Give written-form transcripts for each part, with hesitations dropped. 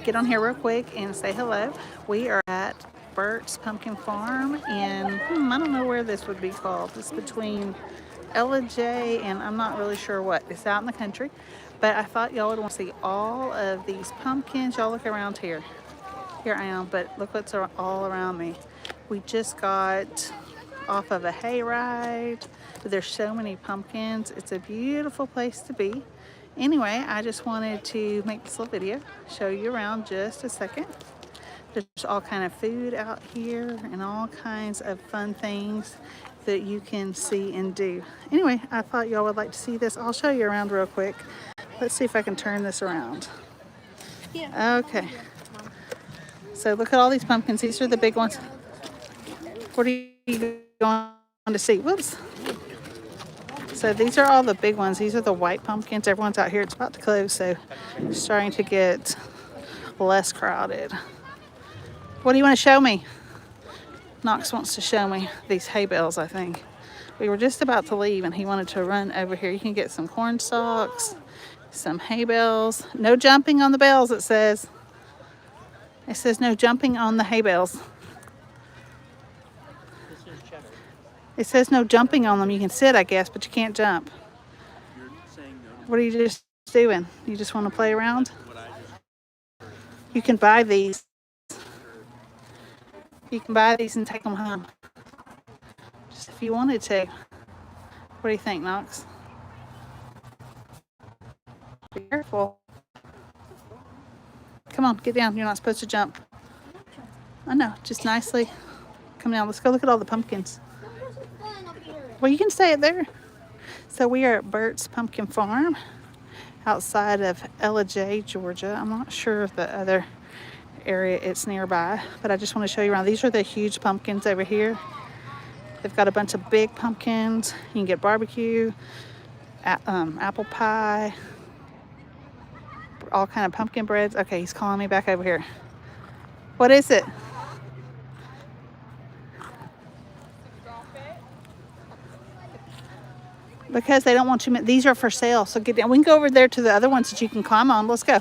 get on here real quick and say hello. We are at Burt's Pumpkin Farm in, I don't know where this would be called. It's between Ella J and I'm not really sure what. It's out in the country. But I thought y'all would want to see all of these pumpkins. Y'all look around here. Here I am, but look what's all around me. We just got off of a hayride. There's so many pumpkins. It's a beautiful place to be. Anyway, I just wanted to make this little video, show you around just a second. There's all kind of food out here and all kinds of fun things that you can see and do. Anyway, I thought y'all would like to see this. I'll show you around real quick. Let's see if I can turn this around. Okay. So look at all these pumpkins. These are the big ones. What are you going to see? Whoops. So these are all the big ones. These are the white pumpkins. Everyone's out here. It's about to close, so it's starting to get less crowded. What do you want to show me? Knox wants to show me these hay bales, I think. We were just about to leave, and he wanted to run over here. You can get some corn stalks, some hay bales. No jumping on the bales, it says. It says no jumping on the hay bales. It says no jumping on them. You can sit, I guess, but you can't jump. What are you just doing? You just want to play around? You can buy these. You can buy these and take them home. Just if you wanted to. What do you think, Knox? Be careful. Come on, get down. You're not supposed to jump. I know, just nicely. Come down. Let's go look at all the pumpkins. Well, you can stay there. So we are at Burt's Pumpkin Farm outside of Ella J, Georgia. I'm not sure of the other area it's nearby, but I just want to show you around. These are the huge pumpkins over here. They've got a bunch of big pumpkins. You can get barbecue, apple pie, all kind of pumpkin breads. Okay, he's calling me back over here. What is it? Because they don't want you. These are for sale, so get down. We can go over there to the other ones that you can climb on. Let's go.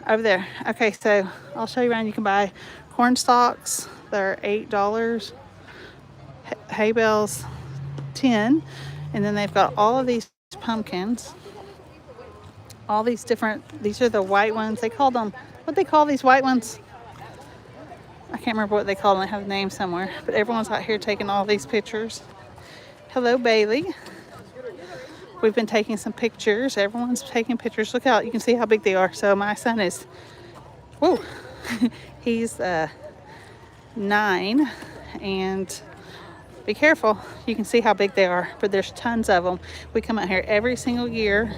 Over there. Okay, so I'll show you around. You can buy corn stalks. They're $8. Hay bales, 10. And then they've got all of these pumpkins. All these different, these are the white ones. They call them, what they call these white ones? I can't remember what they call them. They have a name somewhere. But everyone's out here taking all these pictures. Hello, Bailey. We've been taking some pictures. Everyone's taking pictures. Look out. You can see how big they are. So my son is, whoa, he's 9. And be careful. You can see how big they are. But there's tons of them. We come out here every single year.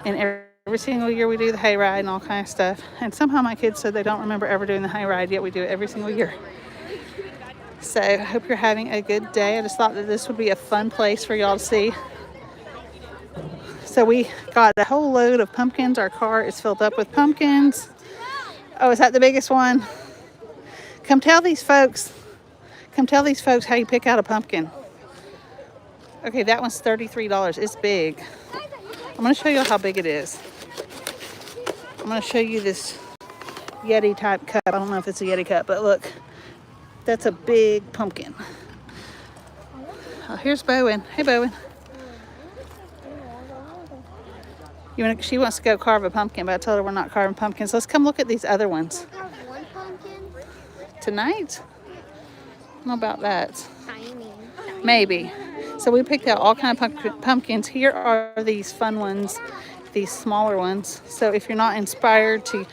And every single year we do the hayride and all kind of stuff. And somehow my kids said they don't remember ever doing the hayride, yet we do it every single year. So I hope you're having a good day. I just thought that this would be a fun place for y'all to see. So we got a whole load of pumpkins. Our car is filled up with pumpkins. Oh, is that the biggest one? Come tell these folks how you pick out a pumpkin. Okay, that one's $33. It's big. I'm going to show you how big it is. I'm going to show you this Yeti type cup. I don't know if it's a Yeti cup, but look. That's a big pumpkin. Oh, here's Bowen. Hey, Bowen. She wants to go carve a pumpkin, but I told her we're not carving pumpkins. Let's come look at these other ones. One pumpkin? Tonight? I don't know about that. Tiny. Maybe. So we picked out all kinds of pumpkins. Here are these fun ones, these smaller ones. So if you're not inspired to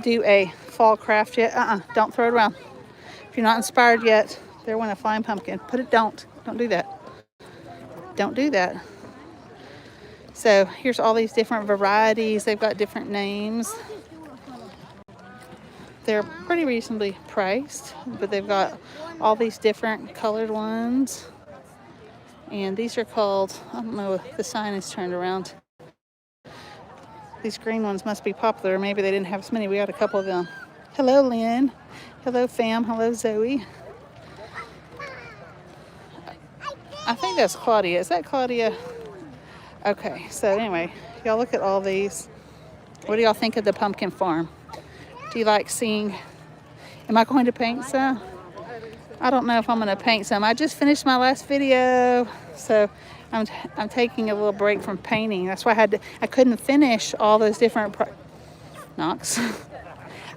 do a fall craft yet, don't throw it around. If you're not inspired yet, they're one a fine pumpkin. Don't do that. Don't do that. So here's all these different varieties. They've got different names. They're pretty reasonably priced, but they've got all these different colored ones. And these are called, I don't know if the sign is turned around. These green ones must be popular. Maybe they didn't have as many. We got a couple of them. Hello, Lynn. Hello, fam. Hello, Zoe. I think that's Claudia. Is that Claudia? Okay, so anyway, y'all look at all these. What do y'all think of the pumpkin farm? Do you like seeing, am I going to paint some? I don't know if I'm going to paint some. I just finished my last video, so I'm taking a little break from painting. That's why I couldn't finish all those different Knox.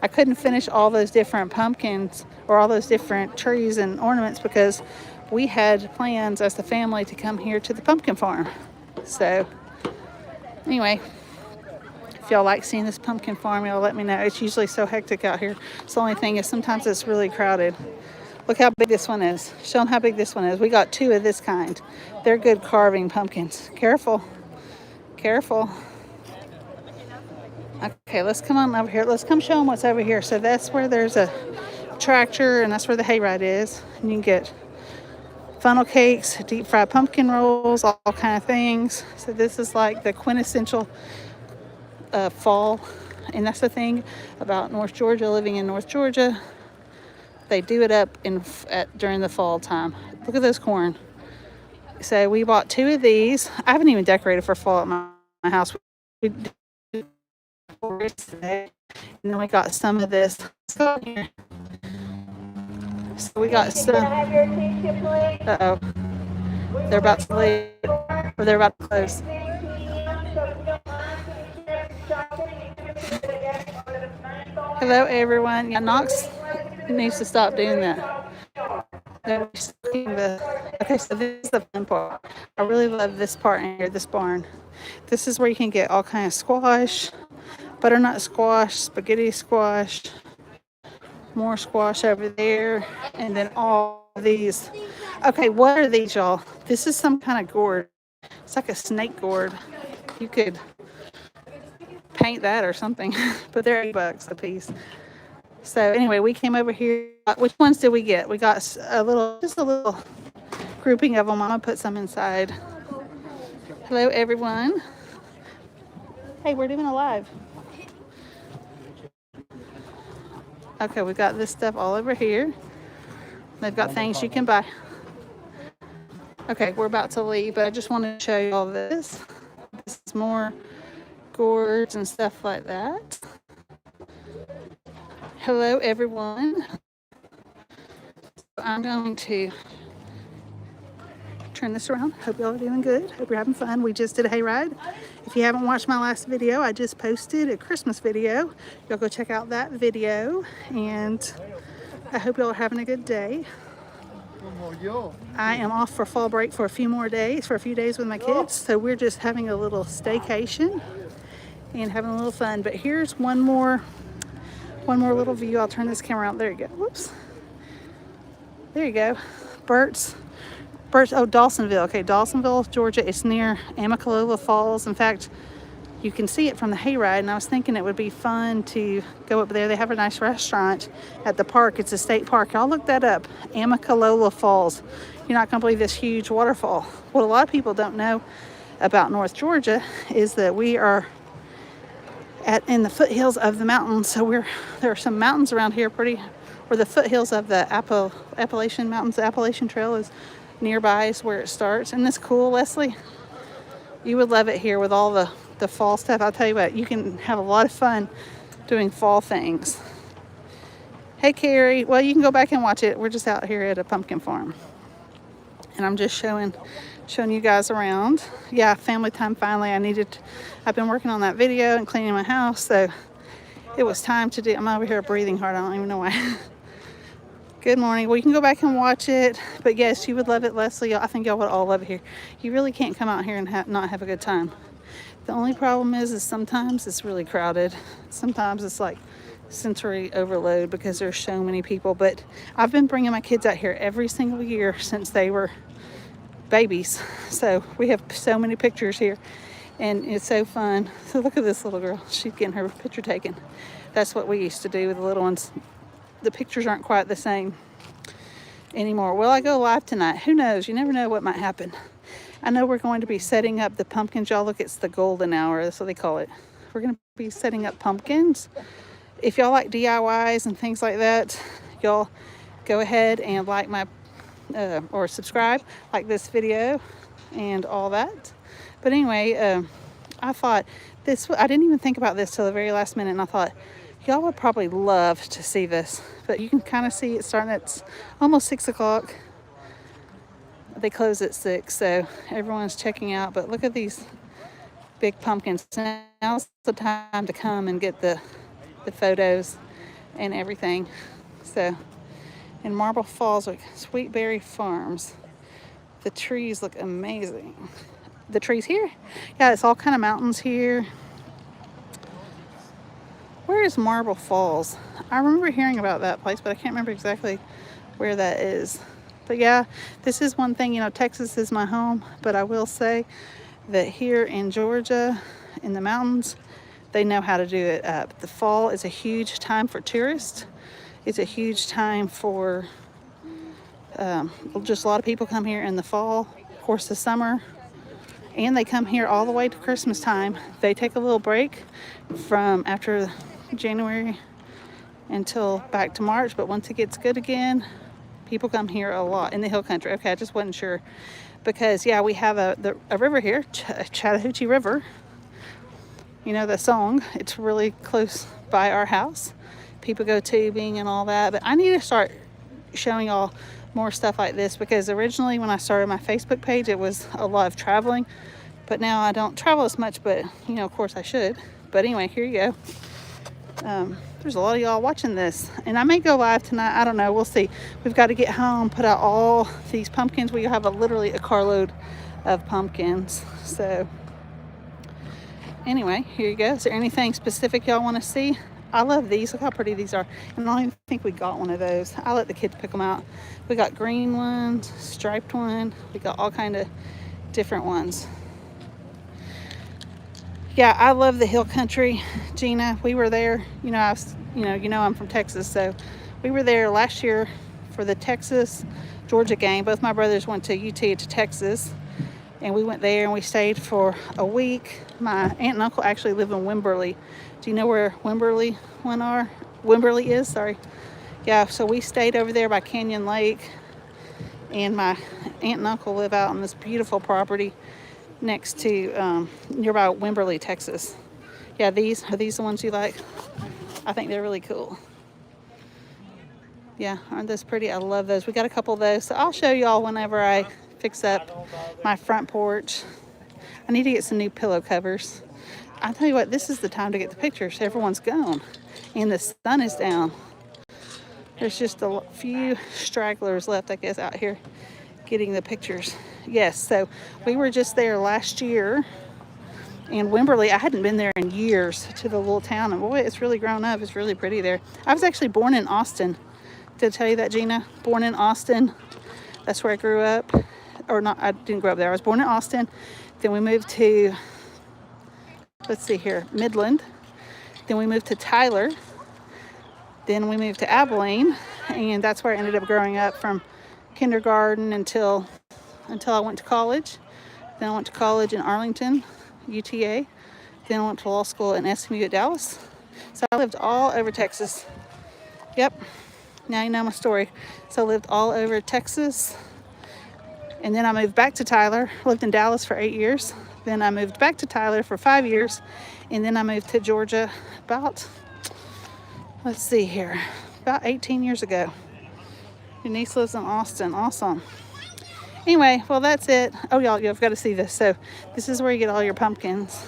I couldn't finish all those different pumpkins or all those different trees and ornaments because we had plans as the family to come here to the pumpkin farm. So anyway, if y'all like seeing this pumpkin farm, y'all let me know. It's usually so hectic out here. So the only thing is sometimes it's really crowded. Look how big this one is. Show them how big this one is. We got 2 of this kind. They're good carving pumpkins. Careful. Careful. Okay, let's come on over here. Let's come show them what's over here. So that's where there's a tractor, and that's where the hayride is. And you can get funnel cakes, deep fried pumpkin rolls, all kind of things. So this is like the quintessential fall. And that's the thing about North Georgia, living in North Georgia. They do it up during the fall time. Look at this corn. So we bought 2 of these. I haven't even decorated for fall at my house. We did today. And then we got some of this. So we got some. Uh-oh. They're about to leave. Or they're about to close. Hello, everyone. Yeah, Knox needs to stop doing that. Okay, so this is the fun part. I really love this part in here, this barn. This is where you can get all kinds of squash, butternut squash, spaghetti squash, more squash over there, and then all of these. Okay, what are these, y'all? This is some kind of gourd. It's like a snake gourd. You could paint that or something, but they're $8 a piece. So anyway, we came over here. Which ones did we get? We got just a little grouping of them. I'm gonna put some inside. Hello, everyone. Hey, we're doing a live. Okay, we got this stuff all over here. They've got things you can buy. Okay, we're about to leave, but I just wanted to show you all this. This is more gourds and stuff like that. Hello, everyone. I'm going to turn this around. Hope y'all are doing good. Hope you're having fun. We just did a hayride. If you haven't watched my last video, I just posted a Christmas video. Y'all go check out that video. And I hope y'all are having a good day. I am off for fall break for a few days with my kids. So we're just having a little staycation and having a little fun. But here's one more little view. I'll turn this camera out. There you go. Whoops. There you go. Burt's, Dawsonville. Okay, Dawsonville, Georgia. It's near Amicalola Falls. In fact, you can see it from the hayride, and I was thinking it would be fun to go up there. They have a nice restaurant at the park. It's a state park. I'll look that up. Amicalola Falls. You're not going to believe this huge waterfall. What a lot of people don't know about North Georgia is that we are in the foothills of the mountains. So there are some mountains around here where the foothills of the Appalachian Mountains. The Appalachian Trail is nearby, is where it starts. Isn't this cool, Leslie? You would love it here with all the fall stuff. I'll tell you what, you can have a lot of fun doing fall things. Hey, Carrie. Well, you can go back and watch it. We're just out here at a pumpkin farm. And I'm just showing you guys around. Yeah, family time finally. I've been working on that video and cleaning my house, so it was time to do. I'm over here breathing hard. I don't even know why. Good morning. Well, you can go back and watch it. But yes, you would love it, Leslie. I think y'all would all love it here. You really can't come out here and not have a good time. The only problem is sometimes it's really crowded. Sometimes it's like sensory overload because there's so many people. But I've been bringing my kids out here every single year since they were babies. So we have so many pictures here. And it's so fun. So look at this little girl. She's getting her picture taken. That's what we used to do with the little ones. The pictures aren't quite the same anymore. Will I go live tonight? Who knows? You never know what might happen. I know we're going to be setting up the pumpkins. Y'all look, it's the golden hour. That's what they call it. We're going to be setting up pumpkins. If y'all like DIYs and things like that, y'all go ahead and like my or subscribe, like this video and all that. But anyway, I thought I didn't even think about this till the very last minute, and I thought, y'all would probably love to see this. But you can kind of see it starting at almost 6 o'clock. They close at 6, so everyone's checking out. But look at these big pumpkins. Now's the time to come and get the photos and everything. So, in Marble Falls, like Sweet Berry Farms. The trees look amazing. The trees here, yeah, it's all kind of mountains here. Where is Marble Falls? I remember hearing about that place, but I can't remember exactly where that is. But yeah, this is one thing, Texas is my home, but I will say that here in Georgia, in the mountains, they know how to do it. The fall is a huge time for tourists. It's a huge time for just a lot of people come here in the fall, of course the summer, and they come here all the way to Christmas time. They take a little break from after January until back to March, but once it gets good again, people come here a lot in the hill country. Okay, I just wasn't sure because yeah, we have a river here, Chattahoochee River. You know the song. It's really close by our house. People go tubing and all that, but I need to start showing y'all more stuff like this because originally when I started my Facebook page, it was a lot of traveling, but now I don't travel as much, but of course I should. But anyway, here you go. There's a lot of y'all watching this, and I may go live tonight. I don't know. We'll see. We've got to get home, put out all these pumpkins. We have literally a carload of pumpkins. So anyway, here you go. Is there anything specific y'all want to see? I love these. Look how pretty these are. And I don't even think we got one of those. I let the kids pick them out. We got green ones, striped one. We got all kind of different ones. Yeah, I love the hill country, Gina. We were there. I'm from Texas, so we were there last year for the Texas-Georgia game. Both my brothers went to UT to Texas, and we went there and we stayed for a week. My aunt and uncle actually live in Wimberley. Do you know where Wimberley is? Sorry. Yeah, so we stayed over there by Canyon Lake, and my aunt and uncle live out on this beautiful property next to nearby Wimberley, Texas. Yeah, are these the ones you like? I think they're really cool. Yeah, aren't those pretty? I love those. We got a couple of those, so I'll show y'all whenever I fix up my front porch. I need to get some new pillow covers. I'll tell you what, this is the time to get the pictures. Everyone's gone and the sun is down. There's just a few stragglers left, I guess, out here getting the pictures. Yes, so we were just there last year in Wimberley. I hadn't been there in years, to the little town, and boy, it's really grown up. It's really pretty there. I was actually born in Austin. Did I tell you that, Gina? Born in Austin. That's where I grew up. Or not, I didn't grow up there. I was born in Austin. Then we moved to, let's see here, Midland. Then we moved to Tyler. Then we moved to Abilene, and that's where I ended up growing up from kindergarten until I went to college. Then I went to college in Arlington, UTA. Then I went to law school in SMU at Dallas. So I lived all over Texas. Yep, now you know my story. So I lived all over Texas. And then I moved back to Tyler, lived in Dallas for 8 years. Then I moved back to Tyler for 5 years. And then I moved to Georgia about, let's see here, about 18 years ago. Your niece lives in Austin. Awesome. Anyway, well, that's it. Oh, y'all, you've got to see this. So this is where you get all your pumpkins.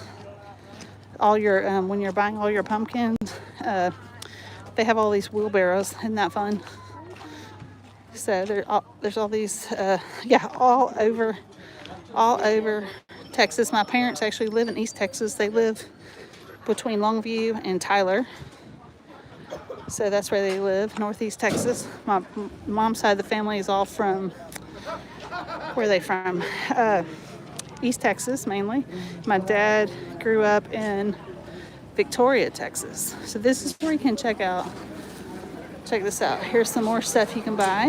All your, when you're buying all your pumpkins, they have all these wheelbarrows. Isn't that fun? So there's all these, all over Texas. My parents actually live in East Texas. They live between Longview and Tyler. So that's where they live, Northeast Texas. My mom's side of the family is all from, where are they from? East Texas, mainly. My dad grew up in Victoria, Texas. So this is where you can check this out. Here's some more stuff you can buy.